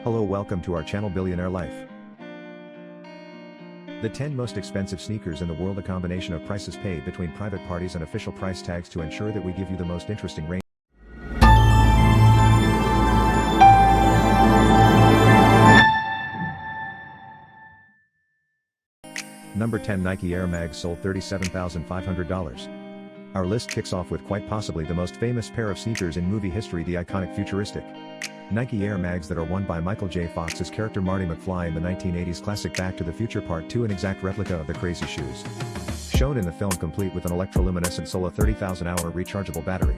Hello, welcome to our channel Billionaire Life. The 10 most expensive sneakers in the world, a combination of prices paid between private parties and official price tags to ensure that we give you the most interesting range. Number 10, Nike Air Mags sold $37,500. Our list kicks off with quite possibly the most famous pair of sneakers in movie history, the iconic futuristic Nike Air Mags that are worn by Michael J. Fox's character Marty McFly in the 1980s classic Back to the Future Part 2, an exact replica of the crazy shoes. Shown in the film complete with an electroluminescent solar 30,000-hour rechargeable battery.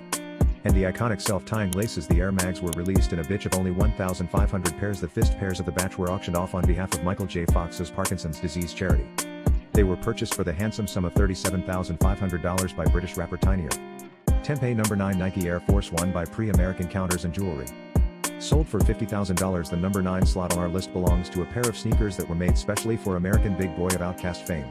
And the iconic self-tying laces, the Air Mags were released in a batch of only 1,500 pairs. The first pairs of the batch were auctioned off on behalf of Michael J. Fox's Parkinson's disease charity. They were purchased for the handsome sum of $37,500 by British rapper Tinier. Tempeh. Number 9, Nike Air Force 1 by Pre-American Counters and Jewelry. Sold for $50,000. The number 9 slot on our list belongs to a pair of sneakers that were made specially for American Big Boy of Outkast fame.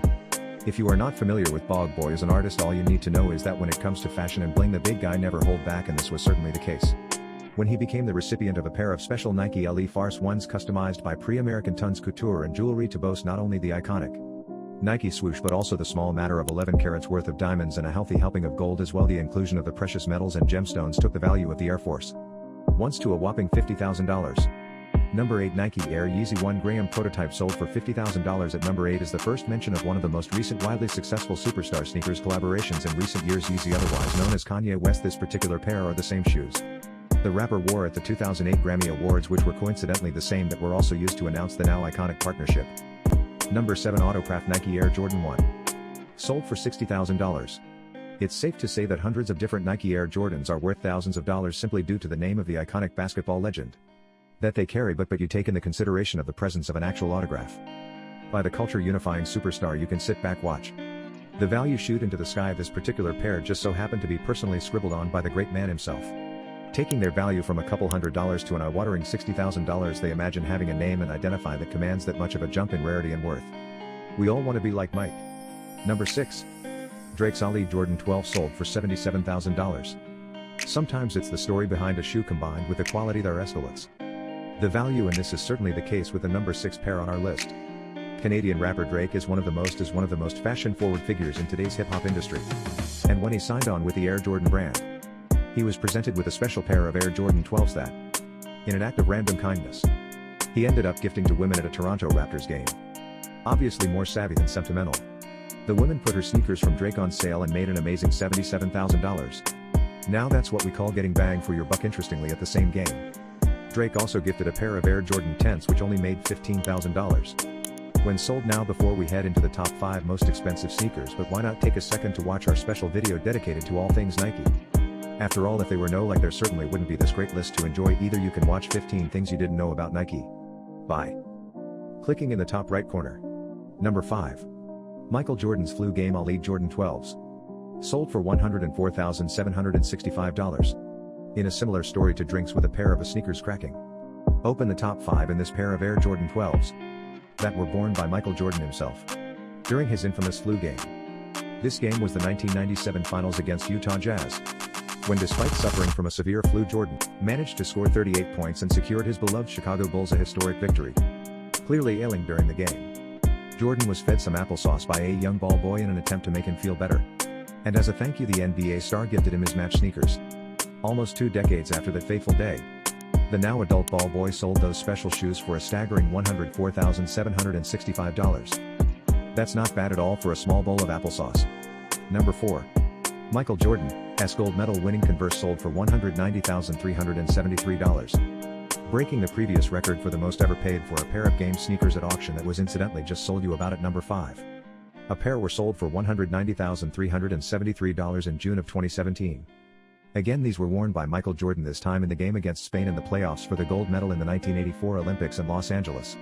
If you are not familiar with Bog Boy as an artist, all you need to know is that when it comes to fashion and bling, the big guy never hold back, and this was certainly the case. When he became the recipient of a pair of special Nike LE Farce 1s customized by Pre-American Tons Couture and Jewelry to boast not only the iconic Nike swoosh but also the small matter of 11 carats worth of diamonds and a healthy helping of gold as well. The inclusion of the precious metals and gemstones took the value of the Air Force once to a whopping $50,000. Number 8, Nike Air Yeezy 1 Graham prototype sold for $50,000. At number 8 is the first mention of one of the most recent widely successful superstar sneakers collaborations in recent years, Yeezy, otherwise known as Kanye West. This particular pair are the same shoes the rapper wore at the 2008 Grammy Awards, which were coincidentally the same that were also used to announce the now iconic partnership. Number 7, Autocraft Nike Air Jordan 1. Sold for $60,000. It's safe to say that hundreds of different Nike Air Jordans are worth thousands of dollars simply due to the name of the iconic basketball legend that they carry, but you take in the consideration of the presence of an actual autograph by the culture-unifying superstar. You can sit back, watch the value shoot into the sky. This particular pair just so happened to be personally scribbled on by the great man himself, taking their value from a couple $100s to an eye-watering $60,000. They imagine having a name and identify that commands that much of a jump in rarity and worth. We all want to be like Mike. Number 6. Drake's Ali Jordan 12 sold for $77,000. Sometimes it's the story behind a shoe combined with the quality that escalates the value, and this is certainly the case with the number 6 pair on our list. Canadian rapper Drake is one of the most fashion-forward figures in today's hip-hop industry. And when he signed on with the Air Jordan brand, he was presented with a special pair of Air Jordan 12s that, in an act of random kindness, he ended up gifting to women at a Toronto Raptors game. Obviously more savvy than sentimental, the woman put her sneakers from Drake on sale and made an amazing $77,000. Now that's what we call getting bang for your buck. Interestingly, at the same game, Drake also gifted a pair of Air Jordan 10s which only made $15,000 when sold. Now before we head into the top 5 most expensive sneakers, but why not take a second to watch our special video dedicated to all things Nike. After all, if they were no like, there certainly wouldn't be this great list to enjoy either. You can watch 15 things you didn't know about Nike by clicking in the top right corner. Number 5. Michael Jordan's Flu Game Ali Jordan 12s. Sold for $104,765. In a similar story to Drinks with a pair of sneakers cracking open the top 5 in this pair of Air Jordan 12s that were worn by Michael Jordan himself during his infamous Flu Game. This game was the 1997 finals against Utah Jazz, when despite suffering from a severe flu, Jordan managed to score 38 points and secured his beloved Chicago Bulls a historic victory. Clearly ailing during the game, Jordan was fed some applesauce by a young ball boy in an attempt to make him feel better. And as a thank you, the NBA star gifted him his match sneakers. Almost 2 decades after that fateful day, the now adult ball boy sold those special shoes for a staggering $104,765. That's not bad at all for a small bowl of applesauce. Number 4. Michael Jordan's gold medal winning Converse sold for $190,373. Breaking the previous record for the most ever paid for a pair of game sneakers at auction that was incidentally just sold you about at number 5. A pair were sold for $190,373 in June of 2017. Again, these were worn by Michael Jordan, this time in the game against Spain in the playoffs for the gold medal in the 1984 Olympics in Los Angeles.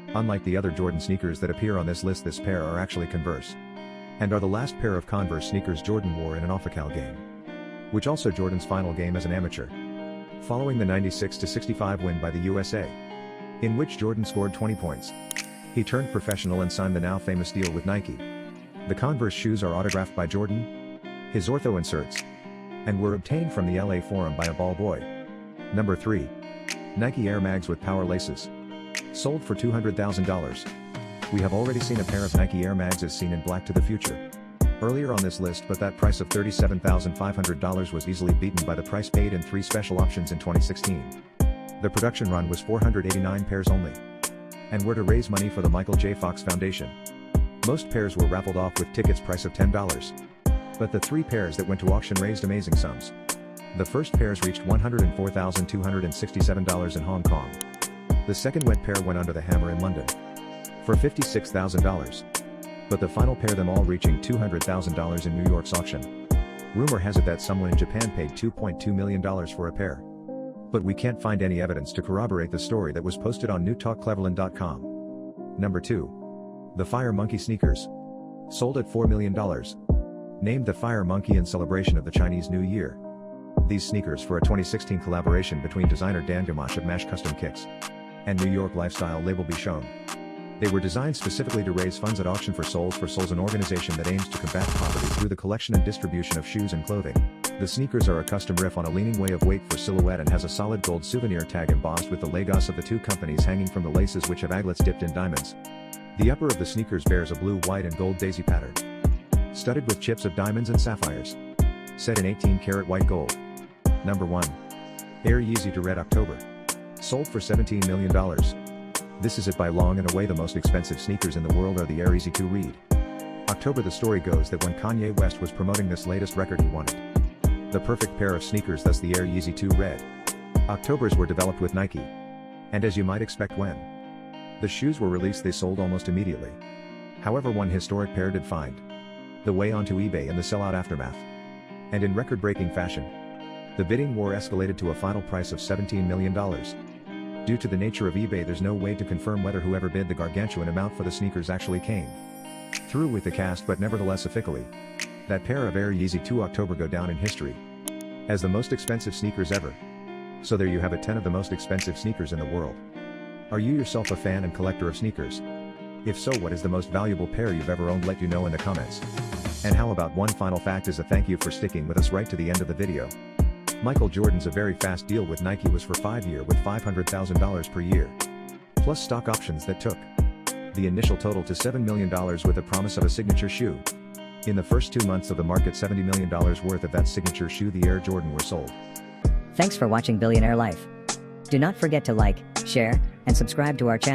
Unlike the other Jordan sneakers that appear on this list, this pair are actually Converse, and are the last pair of Converse sneakers Jordan wore in an off-the-cal game, which also Jordan's final game as an amateur, following the 96-65 win by the USA, in which Jordan scored 20 points. He turned professional and signed the now famous deal with Nike. The Converse shoes are autographed by Jordan, his ortho inserts, and were obtained from the LA Forum by a ball boy. Number 3. Nike Air Mags with power laces. Sold for $200,000. We have already seen a pair of Nike Air Mags as seen in Black to the Future earlier on this list, but that price of $37,500 was easily beaten by the price paid in 3 special options in 2016. The production run was 489 pairs only, and were to raise money for the Michael J. Fox Foundation. Most pairs were raffled off with tickets price of $10, but the 3 pairs that went to auction raised amazing sums. The first pairs reached $104,267 in Hong Kong. The second wet pair went under the hammer in London for $56,000. But the final pair, them all reaching $200,000 in New York's auction. Rumor has it that someone in Japan paid $2.2 million for a pair. But we can't find any evidence to corroborate the story that was posted on newtalkcleveland.com. Number 2. The Fire Monkey sneakers. Sold at $4 million. Named the Fire Monkey in celebration of the Chinese New Year. These sneakers, for a 2016 collaboration between designer Dan Gamache of Mash Custom Kicks and New York lifestyle label Bichon. They were designed specifically to raise funds at auction for Souls for Souls, an organization that aims to combat poverty through the collection and distribution of shoes and clothing. The sneakers are a custom riff on a leaning way of weight for silhouette and has a solid gold souvenir tag embossed with the logos of the 2 companies hanging from the laces, which have aglets dipped in diamonds. The upper of the sneakers bears a blue, white and gold daisy pattern, studded with chips of diamonds and sapphires, set in 18-karat white gold. Number 1. Air Yeezy 2 Red October. Sold for $17 million. This is it by long and away. The most expensive sneakers in the world are the Air Yeezy 2 Red October. The story goes that when Kanye West was promoting this latest record, he wanted the perfect pair of sneakers, thus the Air Yeezy 2 Red Octobers were developed with Nike. And as you might expect, when the shoes were released, they sold almost immediately. However, one historic pair did find the way onto eBay in the sellout aftermath. And in record-breaking fashion, the bidding war escalated to a final price of $17 million. Due to the nature of eBay, there's no way to confirm whether whoever bid the gargantuan amount for the sneakers actually came through with the cast, but nevertheless, officially, that pair of Air Yeezy 2 October go down in history as the most expensive sneakers ever. So there you have it, 10 of the most expensive sneakers in the world. Are you yourself a fan and collector of sneakers? If so, what is the most valuable pair you've ever owned? Let you know in the comments. And how about one final fact as a thank you for sticking with us right to the end of the video. Michael Jordan's a very fast deal with Nike was for 5 years with $500,000 per year, plus stock options that took the initial total to $7 million with a promise of a signature shoe. In the first 2 months of the market, $70 million worth of that signature shoe, the Air Jordan, were sold. Thanks for watching Billionaire Life. Do not forget to like, share, and subscribe to our channel.